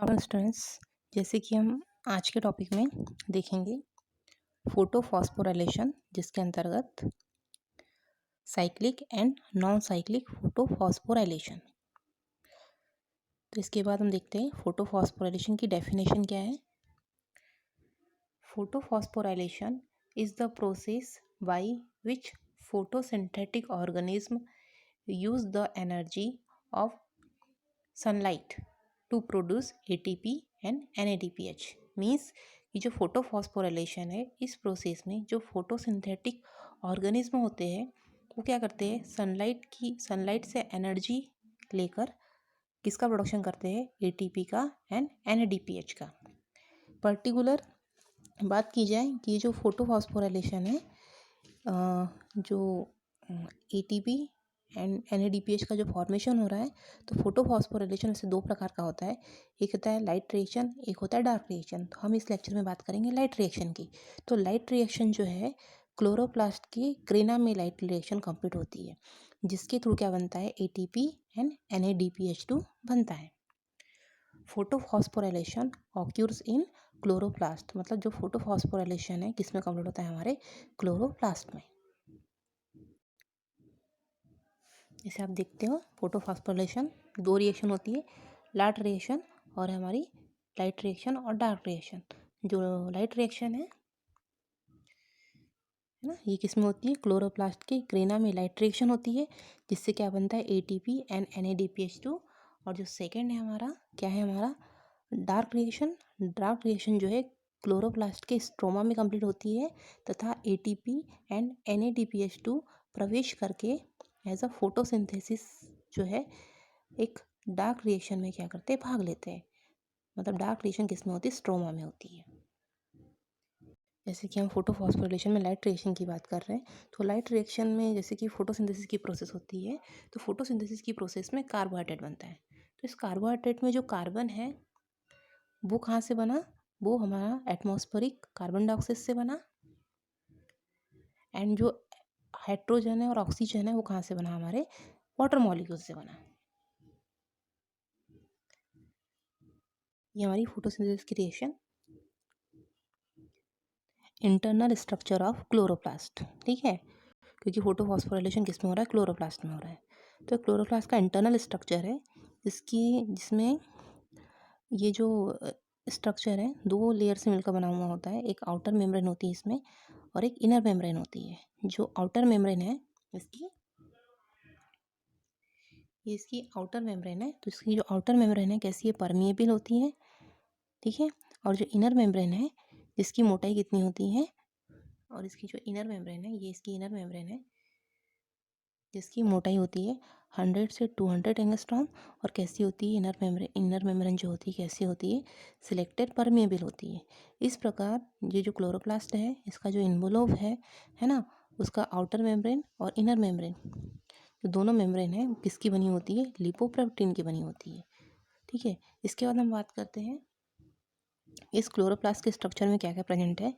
Good students, जैसे कि हम आज के टॉपिक में देखेंगे फोटोफॉस्फोराइलेशन, जिसके अंतर्गत cyclic and non cyclic photophosphorylation. तो इसके बाद हम देखते हैं फोटोफॉस्फोराइलेशन की डेफिनेशन क्या है। Photophosphorylation is the process by which photosynthetic organism use the energy of sunlight to produce ATP and NADPH। Means ये जो फोटोफॉस्फोराइलेशन है, इस प्रोसेस में जो फोटोसिंथेटिक ऑर्गेनिज्म होते हैं वो क्या करते हैं, सनलाइट से एनर्जी लेकर किसका प्रोडक्शन करते हैं, ATP का एंड NADPH का। पर्टिकुलर बात की जाए कि ये जो फोटोफॉस्फोराइलेशन है, जो ATP एंड NADPH का जो फॉर्मेशन हो रहा है, तो फोटोफॉस्फोराइलेशन वैसे दो प्रकार का होता है। एक होता है लाइट रिएक्शन, एक होता है डार्क रिएक्शन। तो हम इस लेक्चर में बात करेंगे लाइट रिएक्शन की। तो लाइट रिएक्शन जो है, क्लोरोप्लास्ट की क्रेना में लाइट रिएक्शन कंप्लीट होती है, जिसके थ्रू क्या बनता है, ATP एंड NADPH2 बनता है। फोटोफॉस्फोराइलेशन ऑक्यूर्स इन क्लोरोप्लास्ट, मतलब जो फोटोफॉस्फोराइलेशन है किसमें कंप्लीट होता है, हमारे क्लोरोप्लास्ट में। जैसे आप देखते हो, फोटोफॉस्फोराइलेशन दो रिएक्शन होती है, लाइट रिएक्शन और हमारी लाइट रिएक्शन और डार्क रिएक्शन। जो लाइट रिएक्शन है ना, ये किसमें होती है, क्लोरोप्लास्ट के ग्रेना में लाइट रिएक्शन होती है, जिससे क्या बनता है, ATP एंड NADPH2। और जो सेकेंड है हमारा, क्या है हमारा, डार्क रिएक्शन। डार्क रिएक्शन जो है क्लोरोप्लास्ट के स्ट्रोमा में कंप्लीट होती है, तथा ATP एंड NADPH2 प्रवेश करके एज अ फोटोसिंथेसिस जो है एक डार्क रिएक्शन में क्या करते हैं, भाग लेते हैं। मतलब डार्क रिएक्शन किस में होती है, स्ट्रोमा में होती है। जैसे कि हम फोटोफॉस्फोराइलेशन में लाइट रिएक्शन की बात कर रहे हैं, तो लाइट रिएक्शन में जैसे कि फोटोसिंथेसिस की प्रोसेस होती है, तो फोटोसिंथेसिस की प्रोसेस में कार्बोहाइड्रेट बनता है। तो इस कार्बोहाइड्रेट में जो कार्बन है वो कहाँ से बना, वो हमारा एटमॉस्फेरिक कार्बन डाइऑक्साइड से बना। एंड जो हाइड्रोजन है और ऑक्सीजन है वो कहाँ से बना, हमारे वाटर मॉलिक्यूल से बना। ये हमारी फोटोसिंथेसिस की reaction. Internal structure of chloroplast, ठीक है, क्योंकि फोटोफॉस्फोराइलेशन किस में हो रहा है, क्लोरोप्लास्ट में हो रहा है। तो क्लोरोप्लास्ट का इंटरनल स्ट्रक्चर है जिसमें ये जो स्ट्रक्चर है दो लेयर से मिलकर बना हुआ होता है। एक आउटर मेम्ब्रेन होती है इसमें, और एक इनर मेम्ब्रेन होती है। जो आउटर मेम्ब्रेन है इसकी आउटर मेम्ब्रेन है, तो इसकी जो आउटर मेम्ब्रेन है कैसी है, परमिएबल होती है, ठीक है। और जो इनर मेम्ब्रेन है, जिसकी मोटाई कितनी होती है, और इसकी जो इनर मेम्ब्रेन है, ये इसकी इनर मेम्ब्रेन है, जिसकी मोटाई होती है 100 से 200 एंगस्ट्रॉम। और कैसी होती है, इनर मेम्ब्रेन जो होती है कैसी होती है, सिलेक्टेड परमिएबल होती है। इस प्रकार ये जो क्लोरोप्लास्ट है, इसका जो इन्वोल्व है ना, उसका आउटर मेम्ब्रेन और इनर मेम्ब्रेन, जो दोनों मेम्ब्रेन है किसकी बनी होती है, लिपोप्रोटीन की बनी होती है, ठीक है। इसके बाद हम बात करते हैं इस क्लोरोप्लास्ट के स्ट्रक्चर में क्या क्या प्रेजेंट है।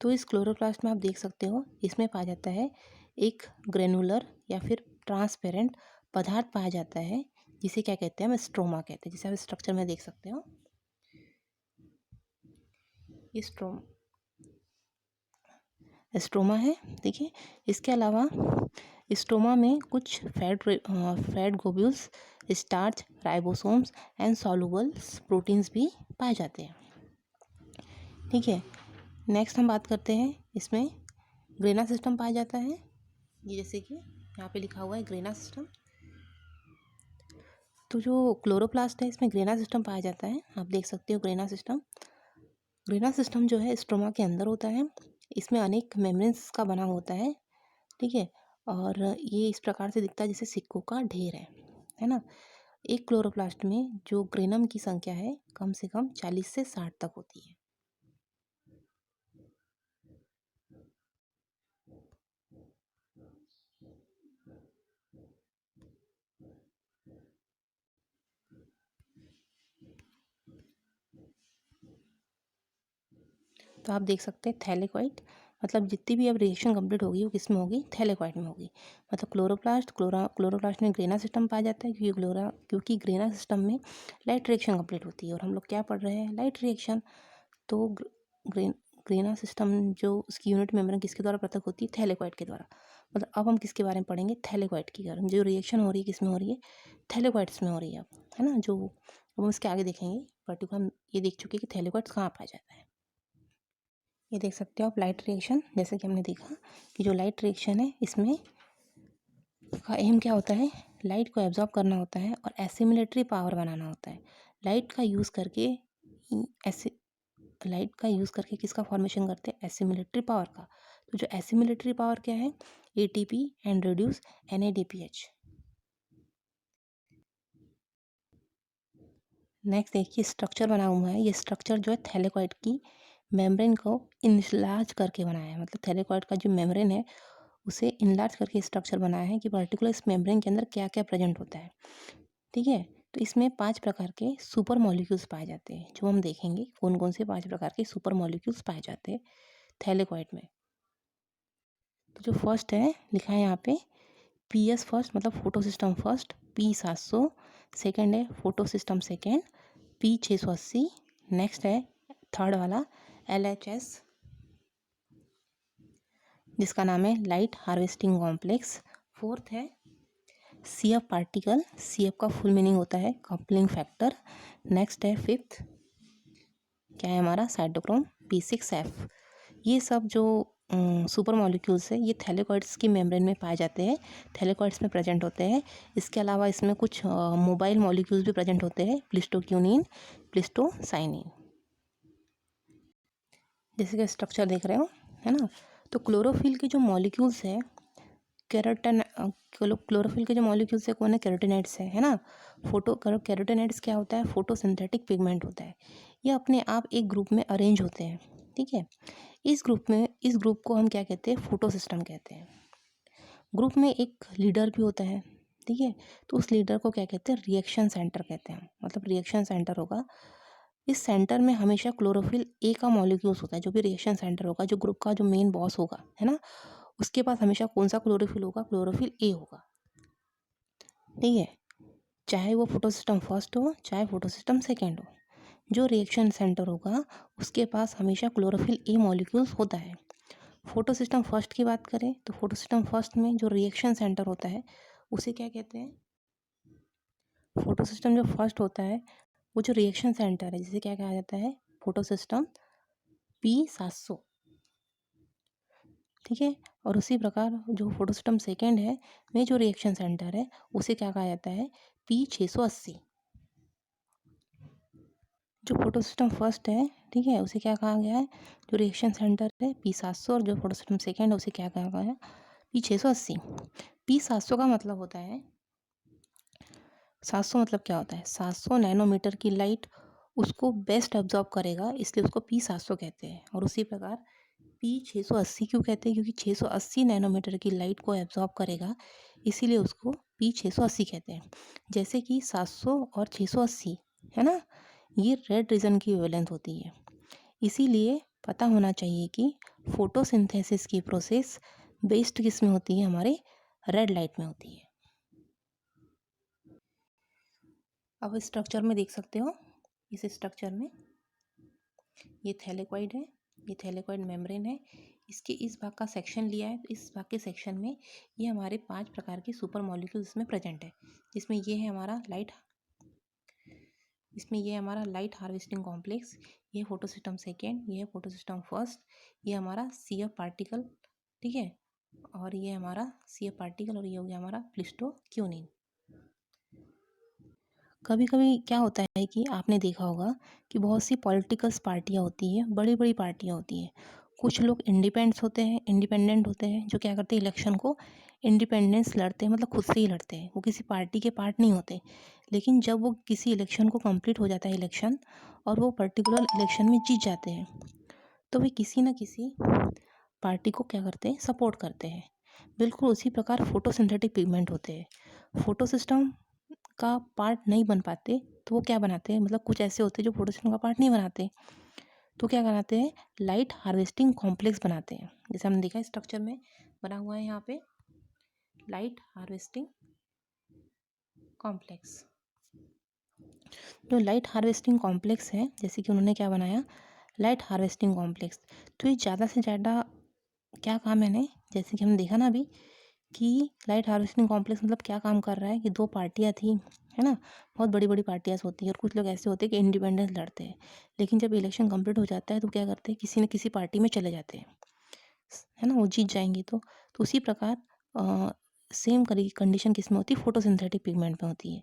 तो इस क्लोरोप्लास्ट में आप देख सकते हो, इसमें पाया जाता है एक ग्रेनुलर या फिर ट्रांसपेरेंट पदार्थ पाया जाता है, जिसे क्या कहते हैं, हम स्ट्रोमा कहते हैं। जिसे आप स्ट्रक्चर में देख सकते हो, ये स्ट्रोमा है, ठीक है। इसके अलावा स्ट्रोमा में कुछ fat globules, starch, ribosomes and solubles proteins भी पाए जाते हैं, ठीक है। नेक्स्ट हम बात करते हैं, इसमें ग्रेना सिस्टम पाया जाता है। ये जैसे कि यहाँ पे लिखा हुआ है ग्रेना सिस्टम। तो जो क्लोरोप्लास्ट है इसमें ग्रेना सिस्टम पाया जाता है, आप देख सकते हो ग्रेना सिस्टम। ग्रेना सिस्टम जो है स्ट्रोमा के अंदर होता है, इसमें अनेक मेम्ब्रेन्स का बना होता है, ठीक है। और ये इस प्रकार से दिखता है जैसे सिक्कों का ढेर है ना। एक क्लोरोप्लास्ट में जो ग्रेनम की संख्या है कम से कम 40 से 60 तक होती है। तो आप देख सकते हैं थैलेकॉइड, मतलब जितनी भी अब रिएक्शन कंप्लीट होगी वो किस में होगी, थैलेकॉइड में होगी। मतलब क्लोरोप्लास्ट में ग्रेना सिस्टम पाया जाता है, क्योंकि ग्रेना सिस्टम में लाइट रिएक्शन कंप्लीट होती है। और हम लोग क्या पढ़ रहे हैं, लाइट रिएक्शन। तो ग्रेना सिस्टम जो उसकी यूनिट मेम्ब्रेन किसके द्वारा पृथक होती है, थैलेकॉइड के द्वारा। मतलब अब हम किसके बारे में पढ़ेंगे, थैलेकॉइड की। कारण जो रिएक्शन हो रही है किस में हो रही है, थैलेकॉइड्स में हो रही है अब, है ना। जो हम इसके आगे देखेंगे, पर्टिकुलर हम ये देख चुके हैं कि थैलेकॉइड्स कहाँ पाया जाता है। ये देख सकते हो आप लाइट रिएक्शन, जैसे कि हमने देखा कि जो लाइट रिएक्शन है इसमें का एम क्या होता है, लाइट को एब्जॉर्ब करना होता है और एसिमिलेटरी पावर बनाना होता है। लाइट का यूज़ करके ऐसे लाइट का यूज़ करके किसका फॉर्मेशन करते हैं, एसिमिलेटरी पावर का। तो जो एसिमिलेटरी पावर क्या है, ATP and reduce NADPH। Next देखिए स्ट्रक्चर बना हुआ है। ये स्ट्रक्चर जो है थैलेकॉइड की मेम्ब्रेन को इनलार्ज करके बनाया है। मतलब थैलेकॉइड का जो मेम्ब्रेन है उसे इनलार्ज करके स्ट्रक्चर बनाया है कि पर्टिकुलर इस मेम्ब्रेन के अंदर क्या क्या प्रेजेंट होता है। ठीक है, तो इसमें 5 प्रकार के सुपर मॉलिक्यूल्स पाए जाते हैं, जो हम देखेंगे कौन कौन से 5 प्रकार के सुपर मॉलिक्यूल्स पाए जाते हैं थैलेकॉइड में। तो जो फर्स्ट है लिखा है यहाँ पे PS फर्स्ट, मतलब photosystem first, P700। Second है photosystem second, P680। Next है थर्ड वाला LHS, जिसका नाम है लाइट हार्वेस्टिंग कॉम्प्लेक्स। फोर्थ है CF पार्टिकल, CF का फुल मीनिंग होता है कपलिंग फैक्टर। नेक्स्ट है फिफ्थ, क्या है हमारा, साइटोक्रोम P6F। ये सब जो सुपर मॉलिक्यूल्स है ये थैलेकॉइड्स की मेम्ब्रेन में पाए जाते हैं, थैलेकॉइड्स में प्रेजेंट होते हैं। इसके अलावा इसमें कुछ मोबाइल मॉलिक्यूल्स भी प्रेजेंट होते हैं, प्लिस्टोक्यूनिन, प्लिस्टोसाइनिन। जैसे कि स्ट्रक्चर देख रहे हो, है ना। तो क्लोरोफिल के जो मॉलिक्यूल्स है, क्लोरोफिल के जो मॉलिक्यूल्स है कौन है, कैरोटीनॉइड्स है ना। कैरोटीनॉइड्स क्या होता है, फोटोसिंथेटिक पिगमेंट होता है। ये अपने आप एक ग्रुप में अरेंज होते हैं। ठीक है, इस ग्रुप को हम क्या कहते हैं, फोटो सिस्टम कहते हैं। ग्रुप में एक लीडर भी होता है। ठीक है, तो उस लीडर को क्या कहते हैं, रिएक्शन सेंटर कहते हैं। मतलब रिएक्शन सेंटर होगा, इस सेंटर में हमेशा क्लोरोफिल ए का मॉलिक्यूल्स होता है। जो भी रिएक्शन सेंटर होगा, जो ग्रुप का जो मेन बॉस होगा, है ना, उसके पास हमेशा कौन सा क्लोरोफिल होगा, क्लोरोफिल ए होगा। ठीक है, चाहे वो फोटो सिस्टम फर्स्ट हो चाहे फोटो सिस्टम सेकेंड हो, जो रिएक्शन सेंटर होगा उसके पास हमेशा क्लोरोफिल ए मॉलिक्यूल्स होता है। फोटो सिस्टम फर्स्ट की बात करें तो फोटो सिस्टम फर्स्ट में जो रिएक्शन सेंटर होता है उसे क्या कहते हैं, फोटो सिस्टम जो फर्स्ट होता है वो जो रिएक्शन सेंटर है जिसे क्या कहा जाता है, फोटो सिस्टम P700। ठीक है, और उसी प्रकार जो फोटो सिस्टम सेकेंड है में जो रिएक्शन सेंटर है उसे क्या कहा जाता है, P680। जो फोटो सिस्टम फर्स्ट है, ठीक है, उसे क्या कहा गया है, जो रिएक्शन सेंटर है P700, और जो फोटो सिस्टम सेकेंड है उसे क्या कहा गया है, P680। P700 का मतलब होता है, 700 मतलब क्या होता है, 700 नैनोमीटर की लाइट उसको बेस्ट अब्जॉर्ब करेगा, इसलिए उसको P700 कहते हैं। और उसी प्रकार P680 क्यों कहते हैं, क्योंकि 680 नैनोमीटर की लाइट को एब्जॉर्ब करेगा, इसीलिए उसको P680 कहते हैं। जैसे कि 700 और 680 है ना, ये रेड रीजन की वेवलेंथ होती है। इसीलिए पता होना चाहिए कि फोटोसिंथेसिस की प्रोसेस बेस्ड किस में होती है, हमारे रेड लाइट में होती है। अब स्ट्रक्चर में देख सकते हो, इस स्ट्रक्चर में ये थैलेकॉइड है, ये थैलेकॉइड मेम्ब्रेन है। इसके इस भाग का सेक्शन लिया है, तो इस भाग के सेक्शन में ये हमारे 5 प्रकार के सुपर मॉलिक्यूल्स इसमें प्रेजेंट है। जिसमें ये है हमारा लाइट हार्वेस्टिंग कॉम्प्लेक्स, ये फोटो सिस्टम सेकेंड, ये है फोटो सिस्टम फर्स्ट, ये हमारा CF पार्टिकल, ठीक है, और ये हमारा CF पार्टिकल, और ये हो गया हमारा प्लिस्टोक्यूनिन। कभी कभी क्या होता है कि आपने देखा होगा कि बहुत सी पॉलिटिकल्स पार्टियाँ होती हैं, बड़ी बड़ी पार्टियाँ होती हैं। कुछ लोग इंडिपेंडेंट होते हैं जो क्या करते हैं, इलेक्शन को इंडिपेंडेंस लड़ते हैं, मतलब खुद से ही लड़ते हैं, वो किसी पार्टी के पार्ट नहीं होते। लेकिन जब वो किसी इलेक्शन को कंप्लीट हो जाता है इलेक्शन, और वो पर्टिकुलर इलेक्शन में जीत जाते हैं, तो वे किसी न किसी पार्टी को क्या करते हैं, सपोर्ट करते हैं। बिल्कुल उसी प्रकार फोटोसिंथेटिक पिगमेंट होते हैं, फोटो सिस्टम का पार्ट नहीं बन पाते तो वो क्या बनाते हैं, मतलब कुछ ऐसे होते हैं जो फोटो सिस्टम का पार्ट नहीं बनाते, तो क्या कराते हैं, लाइट हार्वेस्टिंग कॉम्प्लेक्स बनाते हैं। जैसे हमने देखा स्ट्रक्चर में बना हुआ है यहाँ पे लाइट हार्वेस्टिंग कॉम्प्लेक्स। जो लाइट हार्वेस्टिंग कॉम्प्लेक्स है, जैसे कि उन्होंने क्या बनाया, लाइट हार्वेस्टिंग कॉम्प्लेक्स। तो ये ज़्यादा से ज़्यादा क्या काम है ने, जैसे कि हमने देखा ना अभी कि लाइट हार्वेस्टिंग कॉम्प्लेक्स मतलब क्या काम कर रहा है कि दो पार्टियां थी, है ना, बहुत बड़ी बड़ी पार्टियां होती है, और कुछ लोग ऐसे होते हैं कि इंडिपेंडेंस लड़ते हैं, लेकिन जब इलेक्शन कंप्लीट हो जाता है तो क्या करते हैं, किसी न किसी पार्टी में चले जाते हैं, है ना, वो जीत जाएंगे तो उसी प्रकार सेम कंडीशन किस में होती है, फोटोसिंथेटिक पिगमेंट में होती है।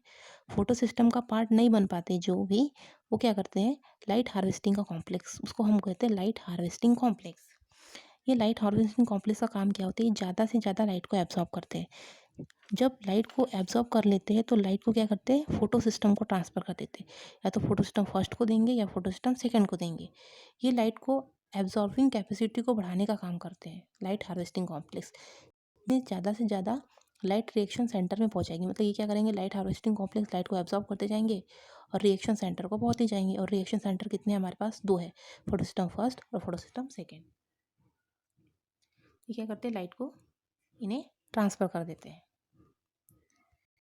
फोटो सिस्टम का पार्ट नहीं बन पाते जो भी, वो क्या करते हैं, लाइट हार्वेस्टिंग का कॉम्प्लेक्स, उसको हम कहते हैं लाइट हार्वेस्टिंग कॉम्प्लेक्स। ये लाइट हार्वेस्टिंग कॉम्प्लेक्स का काम क्या होता है, ज़्यादा से ज़्यादा लाइट को एब्जॉर्ब करते हैं। जब लाइट को एब्जॉर्ब कर लेते हैं तो लाइट को क्या करते हैं, फोटो सिस्टम को ट्रांसफ़र कर देते हैं, या तो फोटो सिस्टम फर्स्ट को देंगे या फोटो सिस्टम सेकंड को देंगे। ये लाइट को एब्जॉर्बिंग कैपेसिटी को बढ़ाने का काम करते हैं लाइट हार्वेस्टिंग कॉम्प्लेक्स। ये ज़्यादा से ज़्यादा लाइट रिएक्शन सेंटर में पहुंचाएंगे, मतलब ये क्या करेंगे, लाइट हार्वेस्टिंग कॉम्प्लेक्स लाइट को एब्जॉर्ब करते जाएंगे और रिएक्शन सेंटर को पहुंचते जाएंगे। और रिएक्शन सेंटर कितने हैं हमारे पास, दो है, फोटो सिस्टम फर्स्ट और फोटो सिस्टम सेकेंड। ये क्या करते हैं, लाइट को इन्हें ट्रांसफ़र कर देते हैं।